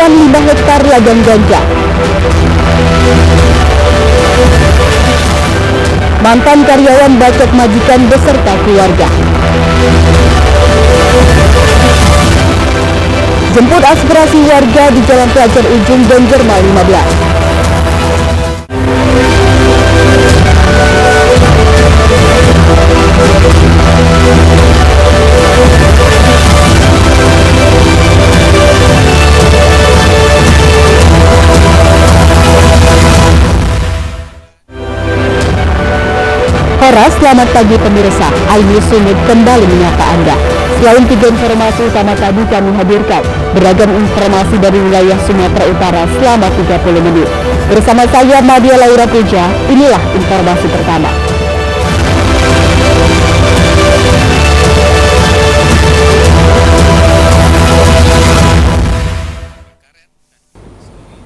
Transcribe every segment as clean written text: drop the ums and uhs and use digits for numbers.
penemuan 5 hektar ladang ganja. Mantan karyawan bacok majikan beserta keluarga. Jemput aspirasi warga di Jalan Pelajar Ujung Banjarma 15. Horas, selamat pagi pemirsa. iNews Sumut kembali menyapa Anda. Selain 3 informasi utama tadi kami hadirkan beragam informasi dari wilayah Sumatera Utara selama 30 menit. Bersama saya Nadia Laura Puja, inilah informasi pertama.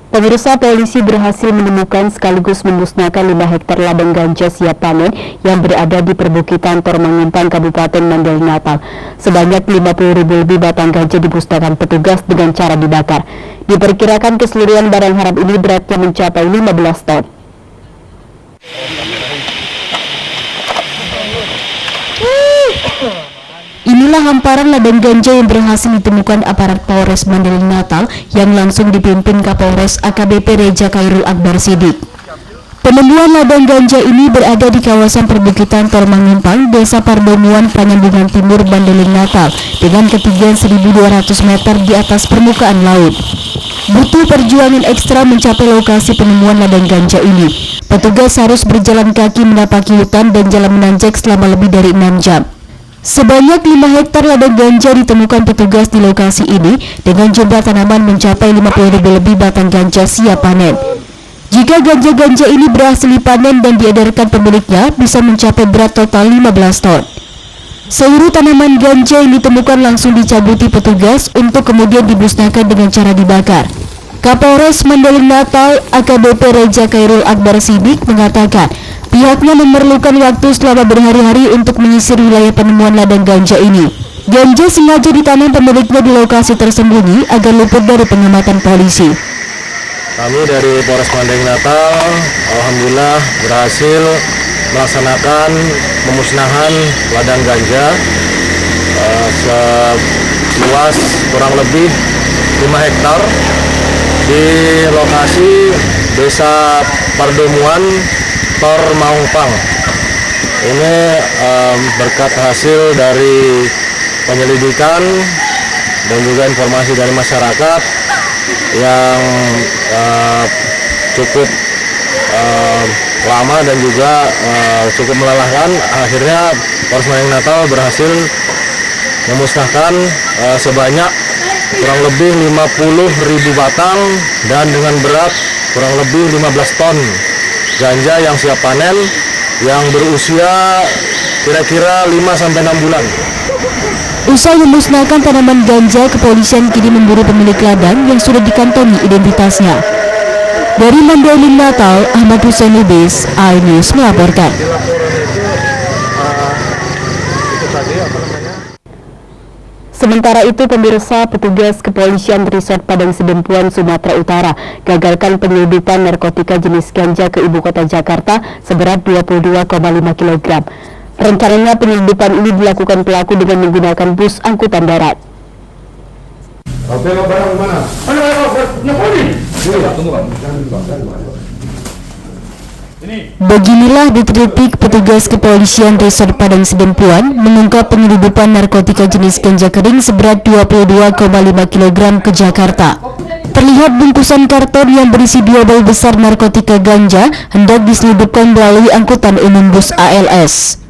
Pemirsa, polisi berhasil menemukan sekaligus memusnahkan 5 hektar ladang ganja siap panen yang berada di perbukitan Tormangumpang, Kabupaten Mandailing Natal. Sebanyak 50.000 lebih batang ganja dimusnahkan petugas dengan cara dibakar. Diperkirakan keseluruhan barang haram ini beratnya mencapai 15 ton. Inilah hamparan ladang ganja yang berhasil ditemukan aparat Polres Mandailing Natal yang langsung dipimpin Kapolres AKBP Reja Khairul Akbar Siddiq. Penemuan ladang ganja ini berada di kawasan perbukitan Tormangumpang, Desa Pardomuan, Panyandinan Timur, Mandailing Natal dengan ketinggian 1.200 meter di atas permukaan laut. Butuh perjuangan ekstra mencapai lokasi penemuan ladang ganja ini. Petugas harus berjalan kaki menapaki hutan dan jalan menanjak selama lebih dari 6 jam. Sebanyak 5 hektar ladang ganja ditemukan petugas di lokasi ini dengan jumlah tanaman mencapai 50.000 lebih batang ganja siap panen. Jika ganja-ganja ini berhasil dipanen dan diedarkan pemiliknya, bisa mencapai berat total 15 ton. Seluruh tanaman ganja yang ditemukan langsung dicabuti petugas untuk kemudian dimusnahkan dengan cara dibakar. Kapolres Mandailing Natal AKBP Reja Khairul Akbar Siddiq mengatakan pihaknya memerlukan waktu selama berhari-hari untuk menyisir wilayah penemuan ladang ganja ini. Ganja sengaja ditanam pemiliknya di lokasi tersembunyi agar luput dari pengamatan polisi. Kami dari Polres Mandailing Natal, alhamdulillah berhasil melaksanakan pemusnahan ladang ganja seluas kurang lebih 5 hektar di lokasi Desa Pardomuan, Tormangumpang. Ini berkat hasil dari penyelidikan dan juga informasi dari masyarakat yang cukup lama dan juga cukup melelahkan. Akhirnya Polres Mandailing Natal berhasil memusnahkan sebanyak kurang lebih 50.000 batang dan dengan berat kurang lebih 15 ton ganja yang siap panen yang berusia kira-kira 5-6 bulan. Usai memusnahkan tanaman ganja, kepolisian kini memburu pemilik ladang yang sudah dikantongi identitasnya. Dari Mandailing Natal, Ahmad Hussein Lubis, iNews melaporkan. Sementara itu, pemirsa, petugas kepolisian Resort Padang Sidempuan, Sumatera Utara gagalkan penyelundupan narkotika jenis ganja ke ibu kota Jakarta seberat 22,5 kg. Rencananya penyelundupan ini dilakukan pelaku dengan menggunakan bus angkutan darat. Oke, barang mana? Beginilah detik-detik petugas kepolisian Resort Padang Sidempuan mengungkap penyelundupan narkotika jenis ganja kering seberat 22,5 kg ke Jakarta. Terlihat bungkusan karton yang berisi 2 bal besar narkotika ganja hendak diselundupkan melalui angkutan umum bus ALS.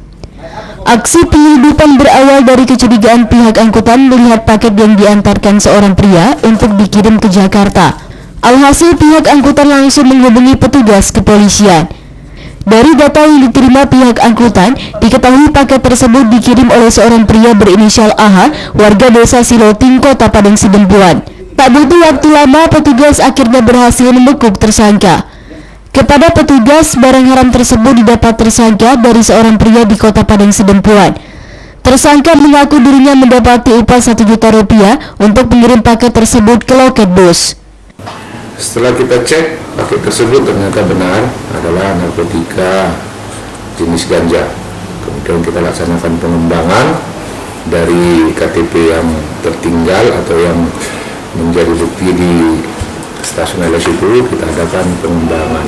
Aksi penyelundupan berawal dari kecurigaan pihak angkutan melihat paket yang diantarkan seorang pria untuk dikirim ke Jakarta. Alhasil pihak angkutan langsung menghubungi petugas kepolisian. Dari data yang diterima pihak angkutan, diketahui paket tersebut dikirim oleh seorang pria berinisial AH, warga desa Siloting, Kota Padang Sidempuan. Tak butuh waktu lama, petugas akhirnya berhasil membekuk tersangka. Kepada petugas, barang haram tersebut didapat tersangka dari seorang pria di Kota Padang Sidempuan. Tersangka mengaku dirinya mendapati upah Rp1 juta untuk mengirim paket tersebut ke loket bus. Setelah kita cek, paket tersebut ternyata benar adalah narkotika jenis ganja. Kemudian kita laksanakan pengembangan dari KTP yang tertinggal atau yang menjadi bukti di stasiun LS itu, kita adakan pengembangan.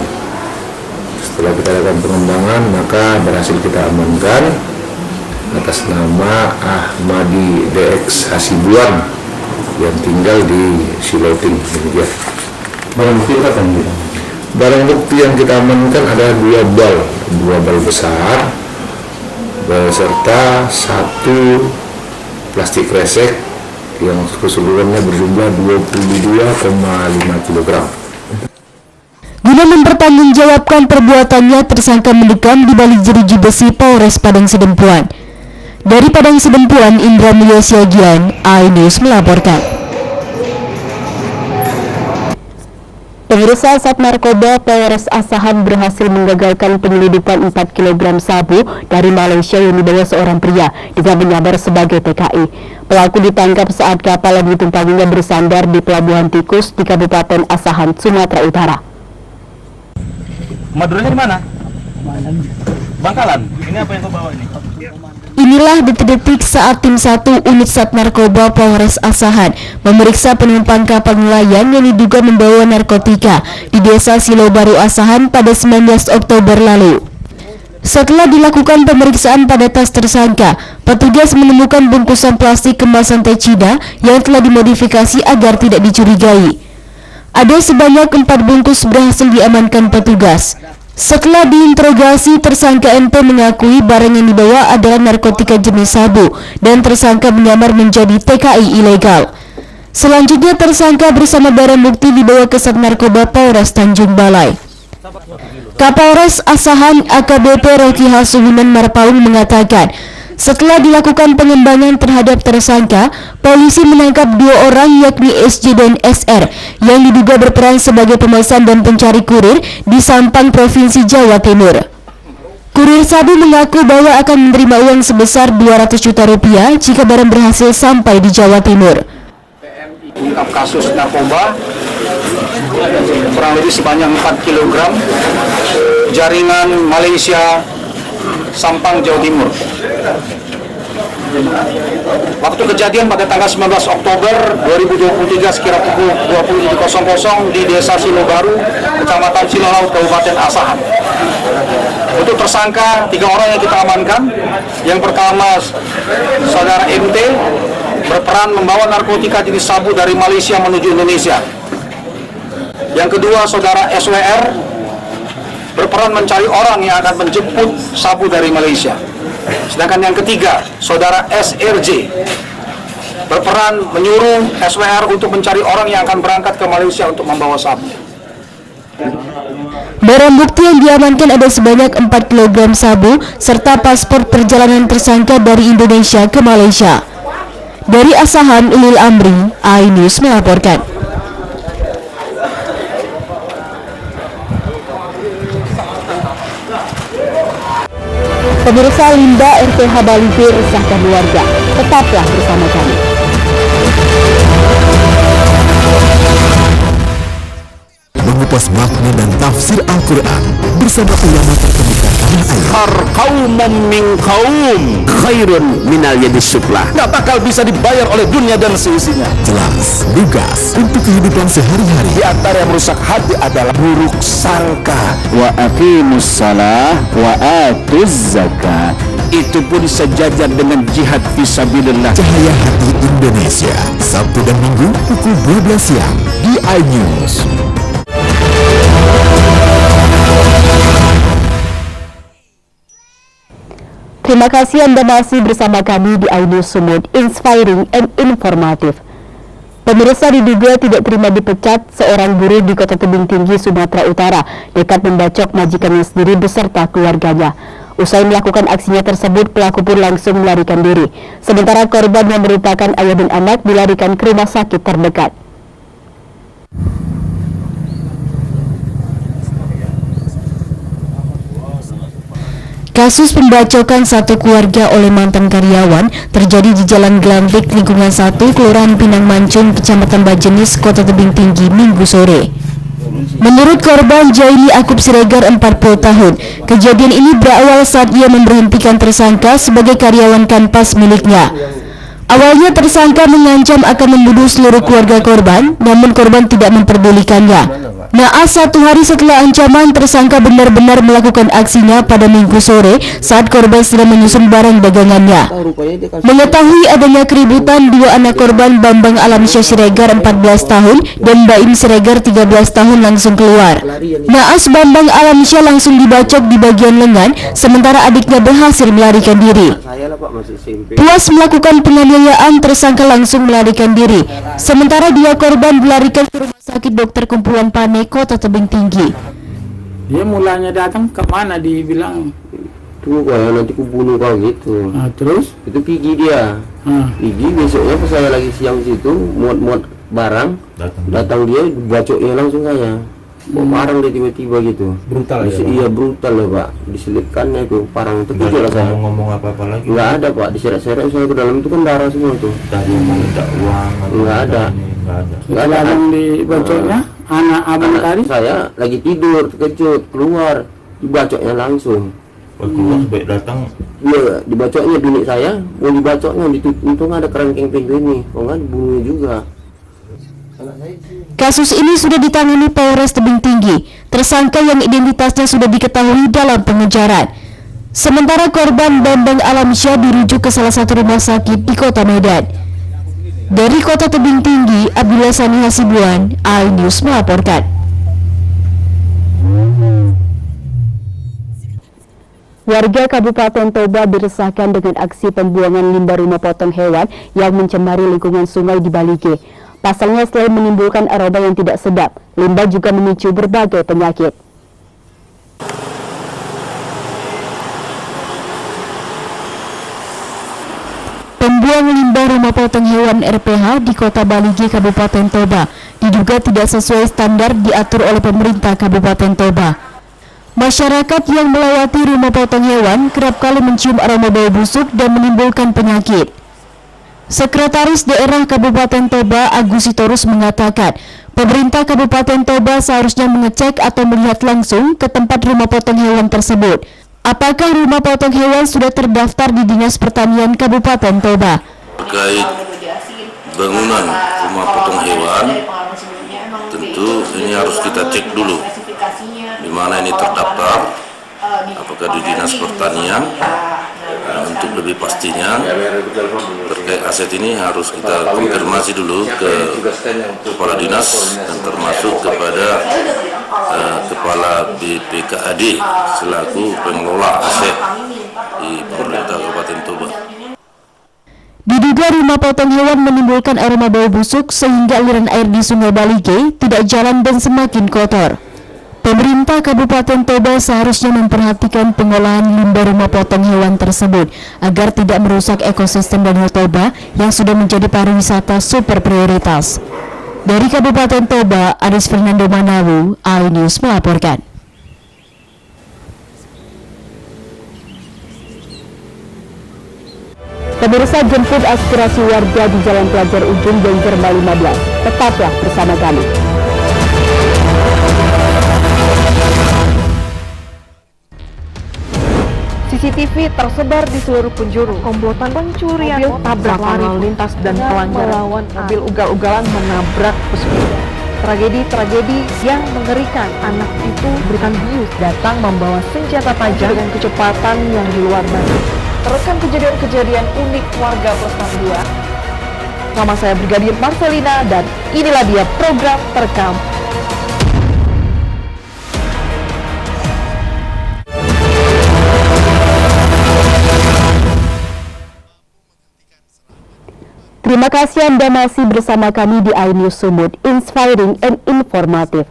Setelah kita lakukan pengembangan, maka berhasil kita amankan atas nama Ahmadi DX Hasibuan yang tinggal di Siloting. Demikian. Barang bukti apa yang Barang bukti yang kita amankan ada dua bal besar beserta satu plastik kresek yang keseluruhannya berjumlah 22,5 kg. Guna mempertanggungjawabkan perbuatannya, tersangka mendekam di balik jeruji besi Polres Padang Sidempuan. Dari Padang Sidempuan, Indra Mulya Siagian, iNews melaporkan. Pemirsa, Sat Narkoba Polres Asahan berhasil menggagalkan penyelidikan 4 kg sabu dari Malaysia yang dibawa seorang pria dengan menyamar sebagai TKI. Pelaku ditangkap saat kapal yang ditumpanginya bersandar di Pelabuhan Tikus di Kabupaten Asahan, Sumatera Utara. Maduranya di mana? Bangkalan. Ini apa yang kau bawa ini? Inilah detik-detik saat tim 1 unit Sat Narkoba Polres Asahan memeriksa penumpang kapal nelayan yang diduga membawa narkotika di Desa Silo Baru Asahan pada 19 Oktober lalu. Setelah dilakukan pemeriksaan pada tas tersangka, petugas menemukan bungkusan plastik kemasan teh cina yang telah dimodifikasi agar tidak dicurigai. Ada sebanyak 4 bungkus berhasil diamankan petugas. Setelah diinterogasi, tersangka NP mengakui barang yang dibawa adalah narkotika jenis sabu dan tersangka menyamar menjadi TKI ilegal. Selanjutnya tersangka bersama barang bukti dibawa ke Sat Narkoba Polres Tanjung Balai. Kapolres Asahan AKBP Rocky Hasuhunan Marpaung mengatakan, setelah dilakukan pengembangan terhadap tersangka, polisi menangkap 2 orang yakni SJ dan SR yang diduga berperan sebagai pemesan dan pencari kurir di Sampang, Provinsi Jawa Timur. Kurir sabu mengaku bahwa akan menerima uang sebesar 200 juta rupiah jika barang berhasil sampai di Jawa Timur. Ungkap kasus narkoba kurang lebih sebanyak 4 kg jaringan Malaysia Sampang, Jawa Timur. Waktu kejadian pada tanggal 19 Oktober 2023 sekira pukul 20.00 di Desa Silo Baru, Kecamatan Silolaut, Kabupaten Asahan. Untuk tersangka 3 orang yang kita amankan. Yang pertama, saudara MT berperan membawa narkotika jenis sabu dari Malaysia menuju Indonesia. Yang kedua, saudara SWR berperan mencari orang yang akan menjemput sabu dari Malaysia. Sedangkan yang ketiga, saudara SRJ berperan menyuruh SWR untuk mencari orang yang akan berangkat ke Malaysia untuk membawa sabu. Barang bukti yang diamankan ada sebanyak 4 kg sabu serta paspor perjalanan tersangka dari Indonesia ke Malaysia. Dari Asahan, Ulil Amri, iNews melaporkan. Pemirsa, Linda RTH Bali B resahkan warga. Tetaplah bersama kami. Mengupas makna dan tafsir Al-Quran bersama ulama terkemuka tanah air. Qaumum min qaum khairun minal yadis suflah. Gak bakal bisa dibayar oleh dunia dan seisinya. Jelas, lugas untuk kehidupan sehari-hari. Di antara yang merusak hati adalah buruk sangka. Wa aqimus salah wa atuz zakat. Itu pun sejajar dengan jihad fisabilillah. Cahaya Hati Indonesia, Sabtu dan Minggu pukul 12 siang di iNews. Terima kasih Anda masih bersama kami di iNews Sumut, inspiring and informative. Pemirsa, diduga tidak terima dipecat, seorang buruh di Kota Tebing Tinggi, Sumatera Utara nekat membacok majikannya sendiri beserta keluarganya. Usai melakukan aksinya tersebut, pelaku pun langsung melarikan diri. Sementara korban yang merupakan ayah dan anak dilarikan ke rumah sakit terdekat. Kasus pembacokan satu keluarga oleh mantan karyawan terjadi di Jalan Gelambik, lingkungan 1, Kelurahan Pinang Mancung, Kecamatan Bajenis, Kota Tebing Tinggi, Minggu sore. Menurut korban Jaili Akub Siregar 40 tahun, kejadian ini berawal saat ia memberhentikan tersangka sebagai karyawan kanpas miliknya. Awalnya tersangka mengancam akan membunuh seluruh keluarga korban, namun korban tidak memperdulikannya. Naas 1 hari setelah ancaman, tersangka benar-benar melakukan aksinya pada Minggu sore saat korban sedang menyusun barang dagangannya. Mengetahui adanya keributan, 2 anak korban Bambang Alamsyah Siregar 14 tahun dan Baim Siregar 13 tahun langsung keluar. Naas Bambang Alamsyah langsung dibacok di bagian lengan, sementara adiknya berhasil melarikan diri. Puas melakukan penganiayaan, tersangka langsung melarikan diri. Sementara 2 korban dilarikan ke rumah sakit Dokter Kumpulan Pane, Kota Tebing Tinggi. Dia mulanya datang ke mana dibilang? Tuh kalau nanti ku bunuh kau gitu. Nah, terus? Itu pergi dia. Pergi besoknya pas saya lagi siang situ muat-muat barang, datang dia bacoknya langsung saya. Bawa parang dia tiba-tiba gitu. Brutal ya, Iya brutal ya Pak. Diselipkannya itu parang itu kecil lah saya. ngomong apa-apa lagi. Nggak ada Pak, diseret-seret saya ke dalam itu kan darah semua tuh. Tadi mau minta uang. Nggak ada. Nggak ada yang dibacoknya? Anak abang tadi? Saya lagi tidur terkejut keluar dibacoknya langsung. Keluar baik datang. Dia dibacoknya bini saya, mau dibacoknya untung ada kerangkeng pintu ini, kalau nggak dibunuh juga. Kasus ini sudah ditangani Polres Tebing Tinggi. Tersangka yang identitasnya sudah diketahui dalam pengejaran. Sementara korban Bambang Alamsyah dirujuk ke salah satu rumah sakit di Kota Medan. Dari Kota Tebing Tinggi, Abdullah Sani Hasibuan, iNews melaporkan. Warga Kabupaten Toba diresahkan dengan aksi pembuangan limbah rumah potong hewan yang mencemari lingkungan sungai di Balige. Pasalnya selain menimbulkan aroma yang tidak sedap, limbah juga memicu berbagai penyakit. Pembuangan limbah rumah potong hewan RPH di Kota Balige, Kabupaten Toba diduga tidak sesuai standar diatur oleh pemerintah Kabupaten Toba. Masyarakat yang melewati rumah potong hewan kerap kali mencium aroma bau busuk dan menimbulkan penyakit. Sekretaris Daerah Kabupaten Toba Agus Sitorus mengatakan, pemerintah Kabupaten Toba seharusnya mengecek atau melihat langsung ke tempat rumah potong hewan tersebut. Apakah rumah potong hewan sudah terdaftar di Dinas Pertanian Kabupaten Toba? Terkait bangunan rumah potong hewan, tentu ini harus kita cek dulu di mana ini terdaftar, apakah di Dinas Pertanian. Untuk lebih pastinya terkait aset ini harus kita konfirmasi dulu ke kepala dinas dan termasuk kepada kepala BPKAD selaku pengelola aset di pemerintah Kabupaten Toba. Diduga rumah potong hewan menimbulkan aroma bau busuk sehingga aliran air di Sungai Balige tidak jalan dan semakin kotor. Pemerintah Kabupaten Toba seharusnya memperhatikan pengolahan limbah rumah potong hewan tersebut agar tidak merusak ekosistem Danau Toba yang sudah menjadi pariwisata super prioritas. Dari Kabupaten Toba, Aris Fernando Manawu, iNews melaporkan. Pemirsa, jemput aspirasi warga di Jalan Pelajar Ujung Jengger 15. Tetaplah bersama kami. CCTV tersebar di seluruh penjuru. Komplotan pencurian mobil tabrak lalu lintas dan pelanggaran melawan mobil ugal-ugalan menabrak pesepeda. Tragedi-tragedi yang mengerikan. Anak itu berikan bius datang membawa senjata tajam dengan kecepatan yang di luar batas. Teruskan kejadian-kejadian unik warga plus 62. Nama saya Brigadir Marcelina dan inilah dia program terekam. Terima kasih Anda masih bersama kami di iNews Sumut, inspiring and informative.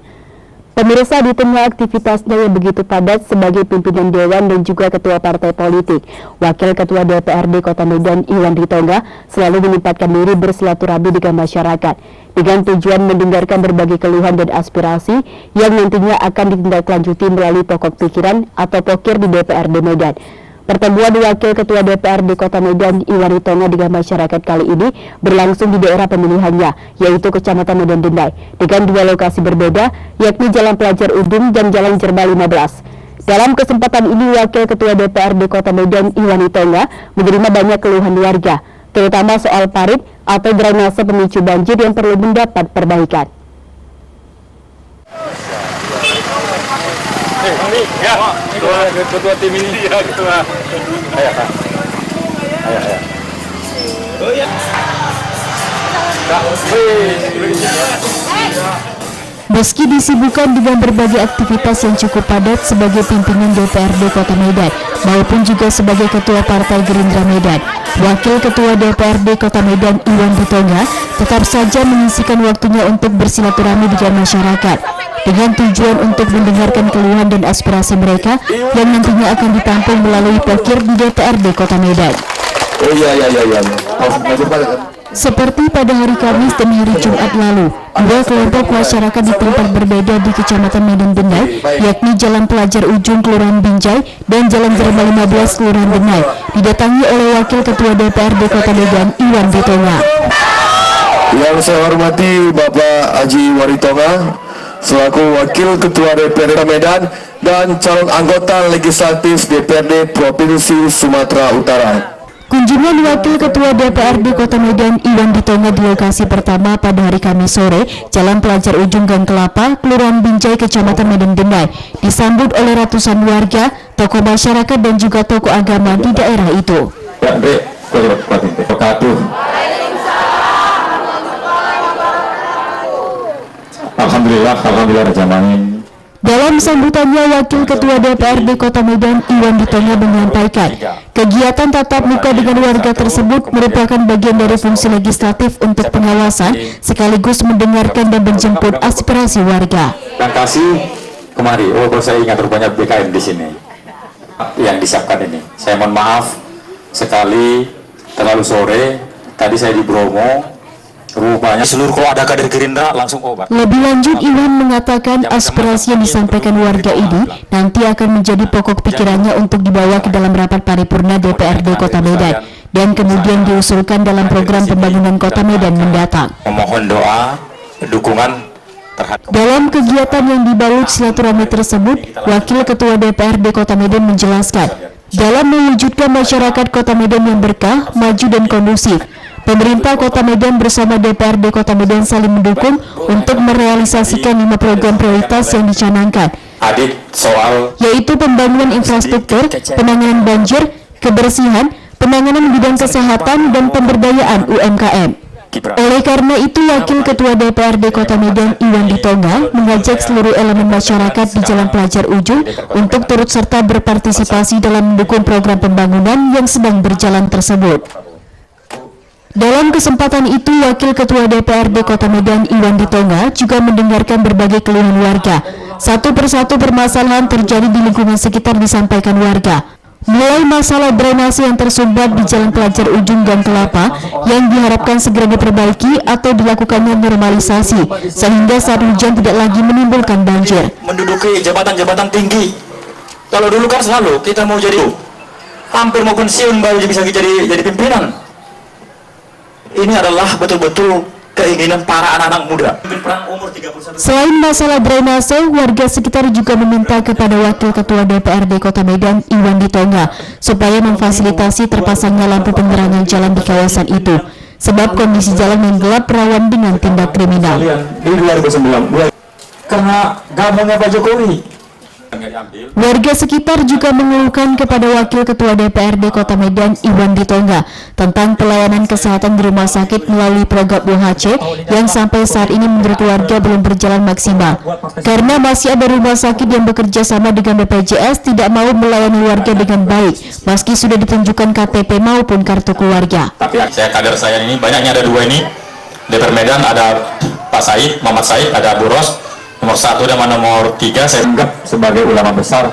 Pemirsa, di tengah aktivitasnya yang begitu padat sebagai pimpinan Dewan dan juga Ketua Partai Politik, Wakil Ketua DPRD Kota Medan Iwan Ritonga selalu menyempatkan diri bersilaturahmi dengan masyarakat dengan tujuan mendengarkan berbagai keluhan dan aspirasi yang nantinya akan ditindaklanjuti melalui pokok pikiran atau pokir di DPRD Medan. Pertemuan Wakil Ketua DPRD Kota Medan Iwan Ritonga dengan masyarakat kali ini berlangsung di daerah pemilihannya, yaitu Kecamatan Medan Dendai, dengan dua lokasi berbeda, yakni Jalan Pelajar Udung dan Jalan Jerba 15. Dalam kesempatan ini, Wakil Ketua DPRD Kota Medan Iwan Ritonga menerima banyak keluhan warga, terutama soal parit atau drainase pemicu banjir yang perlu mendapat perbaikan. Ketua tim ini. Ya, ketua. Ayo, Kak. Ayo. Oh ya. Meski disibukkan dengan berbagai aktivitas yang cukup padat sebagai pimpinan DPRD Kota Medan maupun juga sebagai Ketua Partai Gerindra Medan, Wakil Ketua DPRD Kota Medan Iwan Ritonga tetap saja menyisikan waktunya untuk bersilaturahmi dengan masyarakat dengan tujuan untuk mendengarkan keluhan dan aspirasi mereka yang nantinya akan ditampung melalui pokir di DPRD Kota Medan. Oh iya. Seperti pada hari Kamis dan hari Jumat lalu, dua kelompok masyarakat di tempat berbeda di Kecamatan Medan Dendai, yakni Jalan Pelajar Ujung Kelurahan Binjai dan Jalan Jerba 15 Kelurahan Dendai, didatangi oleh Wakil Ketua DPRD Kota Medan Iwan Ritonga. Yang saya hormati Bapak Haji Waritonga selaku Wakil Ketua DPRD Kota Medan dan calon anggota legislatif DPRD Provinsi Sumatera Utara. Kunjungan Wakil Ketua DPRD Kota Medan Iwan Ritonga di lokasi pertama pada hari Kamis sore, Jalan Pelajar Ujung Gang Kelapa, Kelurahan Binjai, Kecamatan Medan Dendai, disambut oleh ratusan warga, tokoh masyarakat dan juga tokoh agama di daerah itu. Alhamdulillah Rajamanin. Dalam sambutannya, Wakil Ketua DPRD Kota Medan Iwan Ritonga menyampaikan, kegiatan tatap muka dengan warga tersebut merupakan bagian dari fungsi legislatif untuk pengawasan sekaligus mendengarkan dan menjemput aspirasi warga. Dan kasih kemari, saya ingat rupanya BKM di sini yang disiapkan ini. Saya mohon maaf sekali terlalu sore, tadi saya di Bromo. Rupanya seluruh kalau ada kader Gerindra langsung obat. Lebih lanjut, Iwan mengatakan aspirasi yang disampaikan warga ini nanti akan menjadi pokok pikirannya untuk dibawa ke dalam rapat paripurna DPRD Kota Medan dan kemudian diusulkan dalam program pembangunan Kota Medan mendatang. Memohon doa, dukungan terhadap. Dalam kegiatan yang dibalut silaturahmi tersebut, Wakil Ketua DPRD Kota Medan menjelaskan, dalam mewujudkan masyarakat Kota Medan yang berkah, maju dan kondusif, pemerintah Kota Medan bersama DPRD Kota Medan saling mendukung untuk merealisasikan 5 program prioritas yang dicanangkan, yaitu pembangunan infrastruktur, penanganan banjir, kebersihan, penanganan bidang kesehatan, dan pemberdayaan UMKM. Oleh karena itu, Wakil Ketua DPRD Kota Medan Iwan Ritonga mengajak seluruh elemen masyarakat di Jalan Pelajar Ujung untuk turut serta berpartisipasi dalam mendukung program pembangunan yang sedang berjalan tersebut. Dalam kesempatan itu, Wakil Ketua DPRD Kota Medan Iwan Ritonga juga mendengarkan berbagai keluhan warga. Satu persatu permasalahan terjadi di lingkungan sekitar disampaikan warga. Mulai masalah drainase yang tersumbat di Jalan Pelajar Ujung Gang Kelapa yang diharapkan segera diperbaiki atau dilakukannya normalisasi sehingga saat hujan tidak lagi menimbulkan banjir. Menduduki jabatan-jabatan tinggi. Kalau dulu kan selalu kita mau jadi hampir mau pensiun baru bisa jadi pimpinan. Ini adalah betul-betul keinginan para anak-anak muda. Selain masalah drainase, warga sekitar juga meminta kepada Wakil Ketua DPRD Kota Medan Iwan Ritonga supaya memfasilitasi terpasangnya lampu penerangan jalan di kawasan itu, sebab kondisi jalan yang gelap rawan dengan tindak kriminal. Di 2009, karena gamonnya Pak Jokowi. Warga sekitar juga mengeluhkan kepada Wakil Ketua DPRD Kota Medan Iwan Ritonga tentang pelayanan kesehatan di rumah sakit melalui program UHC yang sampai saat ini menurut warga belum berjalan maksimal karena masih ada rumah sakit yang bekerja sama dengan BPJS tidak mau melayani warga dengan baik meski sudah ditunjukkan KTP maupun kartu keluarga. Tapi kader saya ini banyaknya ada dua ini DPR Medan, ada Pak Said, Muhammad Said, ada Bu Ros. Nomor 1 dan nomor 3 saya anggap sebagai ulama besar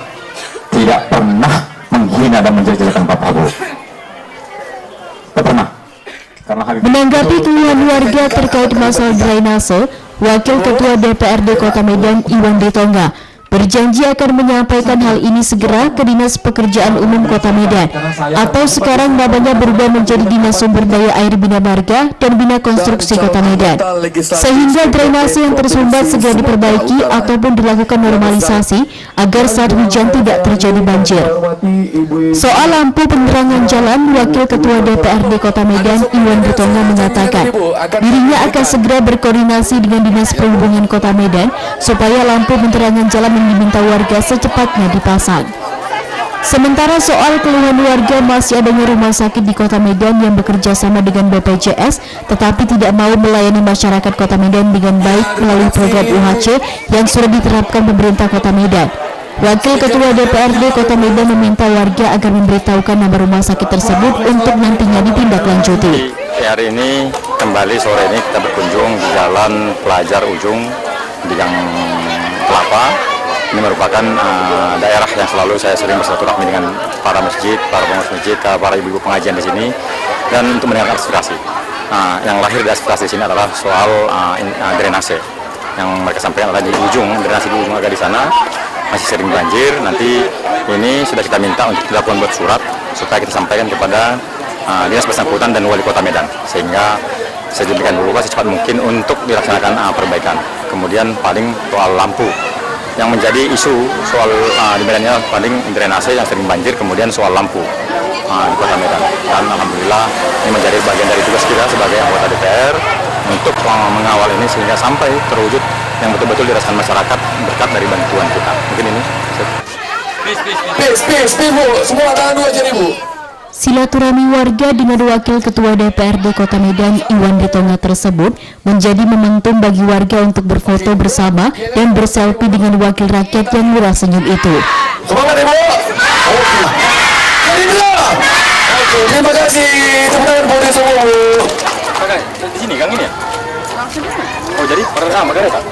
tidak pernah menghina dan menjelek-jelekan Pak Prabowo. Tidak pernah. Menanggapi keluhan warga terkait masalah drainase, Wakil Ketua DPRD Kota Medan Iwan Ritonga berjanji akan menyampaikan hal ini segera ke Dinas Pekerjaan Umum Kota Medan, atau sekarang namanya berubah menjadi Dinas Sumber Daya Air Bina Marga dan Bina Konstruksi Kota Medan, sehingga drainase yang tersumbat segera diperbaiki ataupun dilakukan normalisasi agar saat hujan tidak terjadi banjir. Soal lampu penerangan jalan, Wakil Ketua DPRD Kota Medan Iwan Ritonga mengatakan dirinya akan segera berkoordinasi dengan Dinas Perhubungan Kota Medan supaya lampu penerangan jalan yang diminta warga secepatnya dipasang. Sementara soal keluhan warga masih adanya rumah sakit di Kota Medan yang bekerja sama dengan BPJS tetapi tidak mau melayani masyarakat Kota Medan dengan baik melalui program UHC yang sudah diterapkan pemerintah Kota Medan. Wakil Ketua DPRD Kota Medan meminta warga agar memberitahukan nama rumah sakit tersebut untuk nantinya ditindaklanjuti. Hari ini kembali sore ini kita berkunjung di Jalan Pelajar Ujung di Gang Kelapa. Ini merupakan daerah yang selalu saya sering bersilaturahmi dengan para masjid, para pengurus masjid, para ibu-ibu pengajian di sini, dan untuk mendengar aspirasi. Yang lahir dari aspirasi di sini adalah soal drainase. Yang mereka sampaikan adalah di ujung, drainase di ujung agak di sana masih sering banjir. Nanti ini sudah kita minta untuk dilakukan buat surat supaya kita sampaikan kepada Dinas Bersangkutan dan Wali Kota Medan, sehingga saya diberikan dulu secepat mungkin untuk dilaksanakan perbaikan. Kemudian paling soal lampu yang menjadi isu soal di Medannya, paling drainase yang sering banjir, kemudian soal lampu di Kota Medan. Dan alhamdulillah ini menjadi bagian dari tugas kita sebagai anggota DPR untuk mengawal ini sehingga sampai terwujud yang betul-betul dirasakan masyarakat berkat dari bantuan kita. Mungkin ini. Semua tangan 2.000. Silaturahmi warga dengan Wakil Ketua DPRD Kota Medan Iwan Ritonga tersebut menjadi momentum bagi warga untuk berfoto bersama dan berselfie dengan wakil rakyat yang murah senyum itu. Semangat Ibu. Terima kasih. Teman-teman boleh semua. Di sini Kang ini ya? Oh jadi pertama kali tak?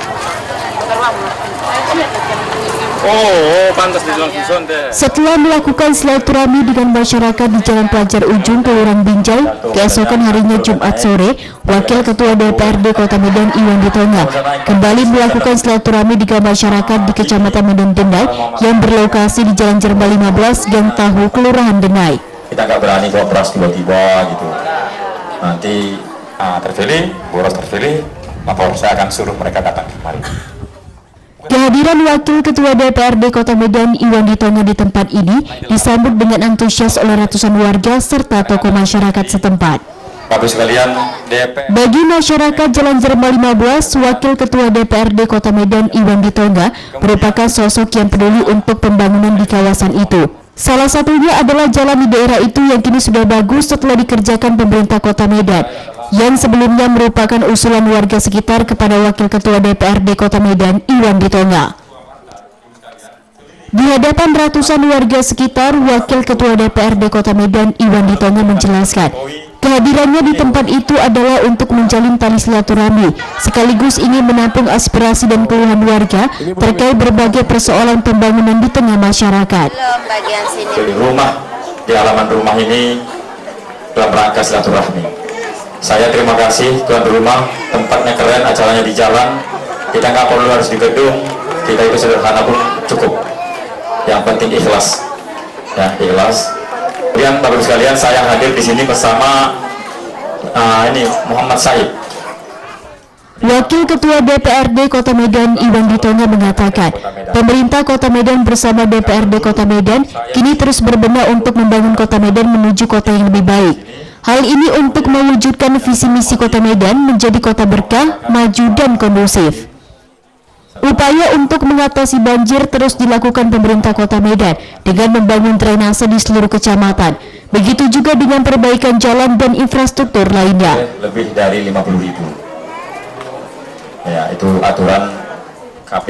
Oh, pantas di langsung deh. Setelah melakukan silaturahmi dengan masyarakat di Jalan Pelajar Ujung, Kelurahan Binjai, keesokan harinya Jumat sore, Wakil Ketua DPRD Kota Medan Iwan Ritonga kembali melakukan silaturahmi dengan masyarakat di Kecamatan Medan Denai yang berlokasi di Jalan Jerman 15, Gang Tahu, Kelurahan Denai. Kita nggak berani bawa beras tiba-tiba gitu. Nanti terpilih, boros terpilih, lapor saya akan suruh mereka datang kemari. Kehadiran Wakil Ketua DPRD Kota Medan Iwan Ritonga di tempat ini disambut dengan antusias oleh ratusan warga serta tokoh masyarakat setempat. Bapak sekalian, Bagi masyarakat Jalan Jerman 15, Wakil Ketua DPRD Kota Medan Iwan Ritonga merupakan sosok yang peduli untuk pembangunan di kawasan itu. Salah satunya adalah jalan di daerah itu yang kini sudah bagus setelah dikerjakan pemerintah Kota Medan, yang sebelumnya merupakan usulan warga sekitar kepada Wakil Ketua DPRD Kota Medan Iwan Ritonga. Di hadapan ratusan warga sekitar, Wakil Ketua DPRD Kota Medan Iwan Ritonga menjelaskan kehadirannya di tempat itu adalah untuk menjalin tali silaturahmi, sekaligus ingin menampung aspirasi dan keluhan warga terkait berbagai persoalan pembangunan di tengah masyarakat. Di rumah, di halaman rumah ini dalam rangka silaturahmi. Saya terima kasih tuan rumah, tempatnya keren, acaranya di jalan. Kita nggak perlu harus di gedung, kita itu sederhana pun cukup. Yang penting ikhlas, ya ikhlas. Kemudian bapak sekalian, saya hadir di sini bersama Muhammad Said. Wakil Ketua DPRD Kota Medan Iwan Ritonga mengatakan, pemerintah Kota Medan bersama DPRD Kota Medan kini terus berbenah untuk membangun Kota Medan menuju kota yang lebih baik. Hal ini untuk mewujudkan visi misi Kota Medan menjadi kota berkah, maju dan kondusif. Upaya untuk mengatasi banjir terus dilakukan pemerintah Kota Medan dengan membangun drainase di seluruh kecamatan. Begitu juga dengan perbaikan jalan dan infrastruktur lainnya. Lebih dari 50.000. Ya, itu aturan.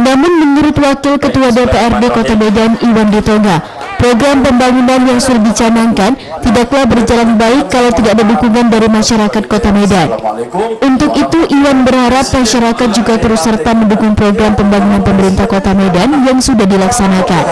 Namun menurut Wakil Ketua DPRD Kota Medan Iwan Ritonga, program pembangunan yang sudah dicanangkan tidaklah berjalan baik kalau tidak ada dukungan dari masyarakat Kota Medan. Untuk itu, Iwan berharap masyarakat juga terus serta mendukung program pembangunan pemerintah Kota Medan yang sudah dilaksanakan.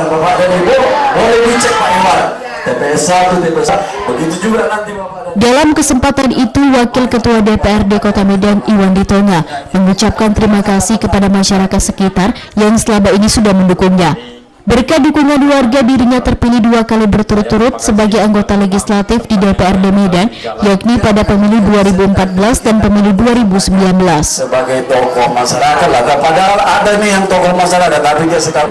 TPS 1, TPS 1, begitu juga nanti Bapak. Dalam kesempatan itu, Wakil Ketua DPRD Kota Medan Iwan Ditonga mengucapkan terima kasih kepada masyarakat sekitar yang selama ini sudah mendukungnya. Berkat dukungan warga, dirinya terpilih 2 kali berturut-turut sebagai anggota legislatif di DPRD Medan, yakni pada pemilu 2014 dan pemilu 2019. Sebagai tokoh masyarakat lah, padahal ada nih yang tokoh masyarakat, tapi dia sekarang.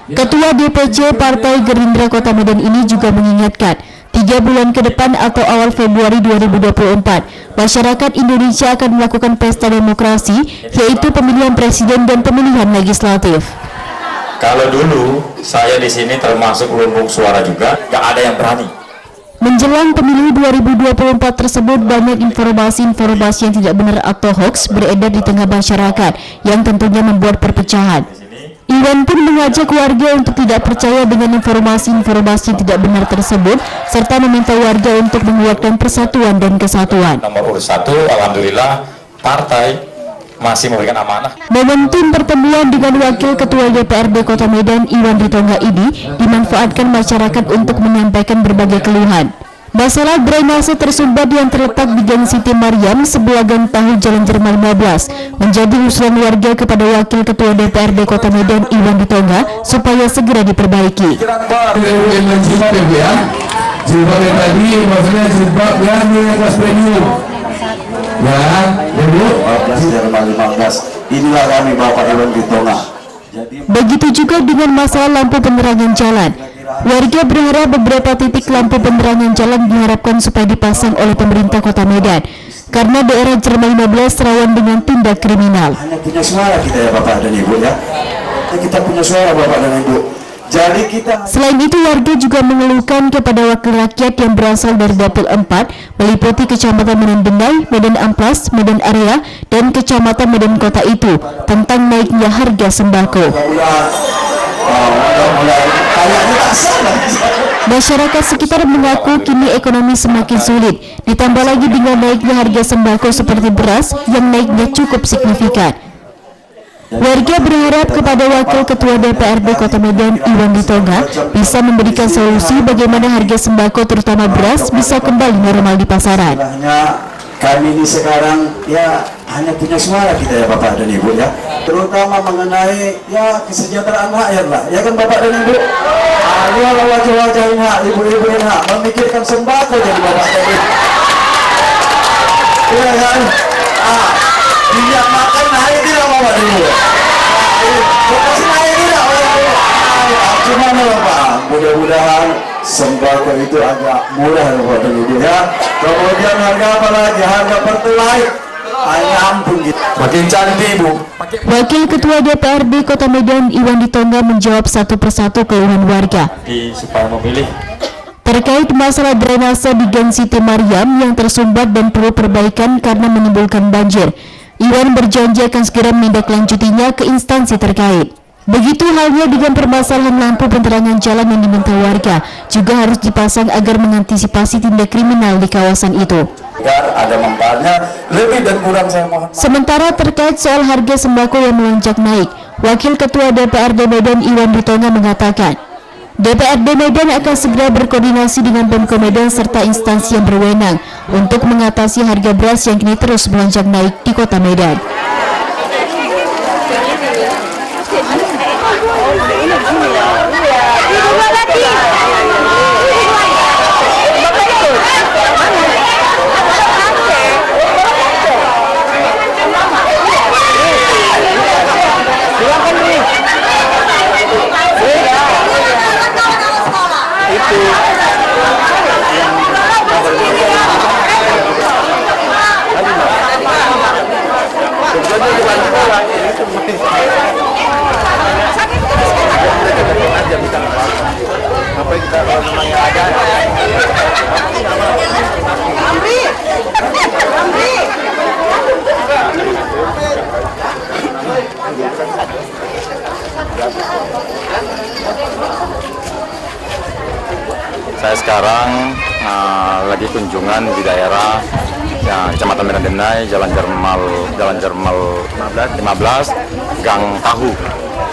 Ketua DPC Partai Gerindra Kota Medan ini juga mengingatkan, 3 bulan ke depan atau awal Februari 2024, masyarakat Indonesia akan melakukan pesta demokrasi, yaitu pemilihan presiden dan pemilihan legislatif. Kalau dulu saya di sini termasuk lumbung suara juga, nggak ada yang berani. Menjelang pemilu 2024 tersebut, banyak informasi-informasi yang tidak benar atau hoax beredar di tengah masyarakat yang tentunya membuat perpecahan. Iwan pun mengajak warga untuk tidak percaya dengan informasi-informasi yang tidak benar tersebut, serta meminta warga untuk menguatkan persatuan dan kesatuan. Nomor urut 1, alhamdulillah partai masih memberikan amanah. Momentum pertemuan dengan Wakil Ketua DPRD Kota Medan Iwan Ditonga ini dimanfaatkan masyarakat untuk menyampaikan berbagai keluhan. Masalah drainase tersumbat yang terletak di Gang Siti Mariam sebelah Gang Tahu Jalan Jerman 15 menjadi usulan warga kepada Wakil Ketua DPRD Kota Medan Iwan Ditonga supaya segera diperbaiki. Jilbab yang tadi maksudnya jilbab yang di kelas premium. Ya, Bu. 14 Jerman 15. Inilah kami Bapak Iwan Ditonga. Begitu juga dengan masalah lampu penerangan jalan. Warga berharap beberapa titik lampu penerangan jalan diharapkan supaya dipasang oleh pemerintah Kota Medan, karena daerah Jerman 15 rawan dengan tindak kriminal. Hanya punya suara kita ya Bapak dan Ibu ya. Kita punya suara Bapak dan Ibu. Jadi kita. Selain itu, warga juga mengeluhkan kepada wakil rakyat yang berasal dari Dapil 4 meliputi Kecamatan Medan Denai, Medan Amplas, Medan Area, dan Kecamatan Medan Kota itu tentang naiknya harga sembako. Masyarakat sekitar mengaku kini ekonomi semakin sulit, ditambah lagi dengan naiknya harga sembako seperti beras yang naiknya cukup signifikan. Warga berharap kepada Wakil Ketua DPRD Kota Medan Iwan Ditonga bisa memberikan solusi bagaimana harga sembako terutama beras bisa kembali normal di pasaran. Kami ini sekarang ya hanya punya suara kita ya Bapak dan Ibu ya, terutama mengenai ya kesejahteraan rakyat lah, ya kan Bapak dan Ibu. Ini wajah-wajah ini ibu-ibu ini memikirkan sembako jadi Bapak dan Ibu. Iya kan? Minyak makan naik tidak Bapak dan Ibu. Bekas naik tidak Bapak dan Ibu. Cuma Bapak, mudah-mudahan sembako itu agak murah Bapak dan Ibu ya. Kemudian harga apa lagi? Harga pertalite hanya ampun gitu. Makin cantik Bu. Wakil Ketua DPRD Kota Medan Iwan Ditonga menjawab satu persatu keluhan warga. Supaya memilih. Terkait masalah drainase di Gang Siti Mariam yang tersumbat dan perlu perbaikan karena menimbulkan banjir, Iwan berjanji akan segera menindaklanjutinya ke instansi terkait. Begitu halnya dengan permasalahan lampu penerangan jalan yang diminta warga, juga harus dipasang agar mengantisipasi tindak kriminal di kawasan itu. Ada manfaatnya lebih dan kurang saya mohon. Sementara terkait soal harga sembako yang melonjak naik, Wakil Ketua DPRD Medan Iwan Ditonga mengatakan, DPRD Medan akan segera berkoordinasi dengan Pemko Medan serta instansi yang berwenang untuk mengatasi harga beras yang kini terus melonjak naik di Kota Medan. Saya sekarang lagi kunjungan di daerah Kecamatan Medan Denai, Jalan Jermal 15, Gang Tahu.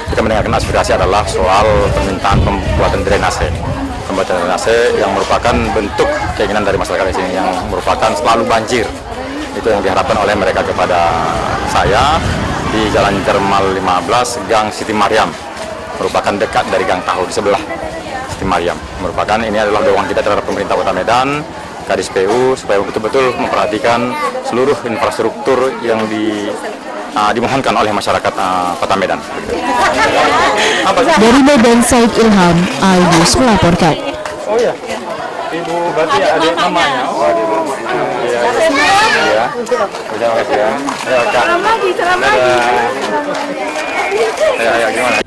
Kita mendengarkan aspirasi adalah soal permintaan pembuatan drainase. pembuatan drainase yang merupakan bentuk keinginan dari masyarakat di sini yang merupakan selalu banjir. Itu yang diharapkan oleh mereka kepada saya di Jalan Jermal 15 Gang Siti Mariam, merupakan dekat dari Gang Tahu di sebelah Siti Mariam. Merupakan ini adalah dorongan kita terhadap pemerintah Kota Medan, Kadis PU, supaya betul-betul memperhatikan seluruh infrastruktur yang dimohonkan oleh masyarakat Kota Medan. Dari Medan, Said Ilham, iNews melaporkan. Oh ya, Ibu berarti ada namanya. Oh, iya. Ya. Terima kasih ya. Selamat pagi. Ya, gimana?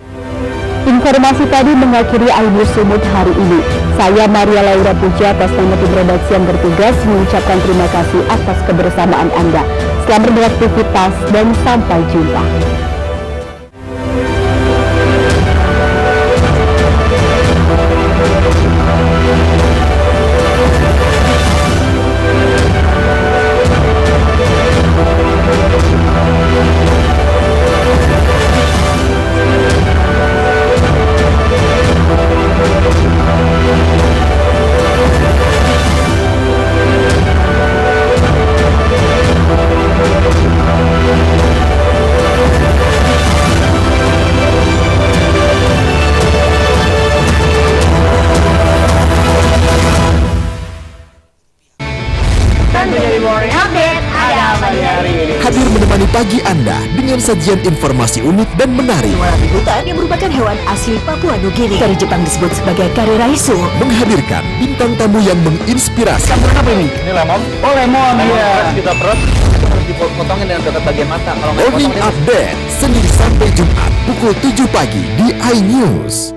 Informasi tadi mengakhiri iNews Sumut hari ini. Saya Maria Laura Puja atas nama tim redaksi yang bertugas mengucapkan terima kasih atas kebersamaan Anda. Selamat beraktivitas dan sampai jumpa. Hadir menemani pagi Anda dengan sajian informasi unik dan menarik. Hutan yang merupakan hewan asli Papua Nugini dari Jepang disebut sebagai kariraisu. Menghadirkan bintang tamu yang menginspirasi. Apa ini? Ini lemon. Oh, lemon. Iya. Kita perut harus dipotongin dengan dekat bagian mata. Kalau nggak Morning dipotong, Update Senin sampai Jumat pukul 7 pagi di iNews.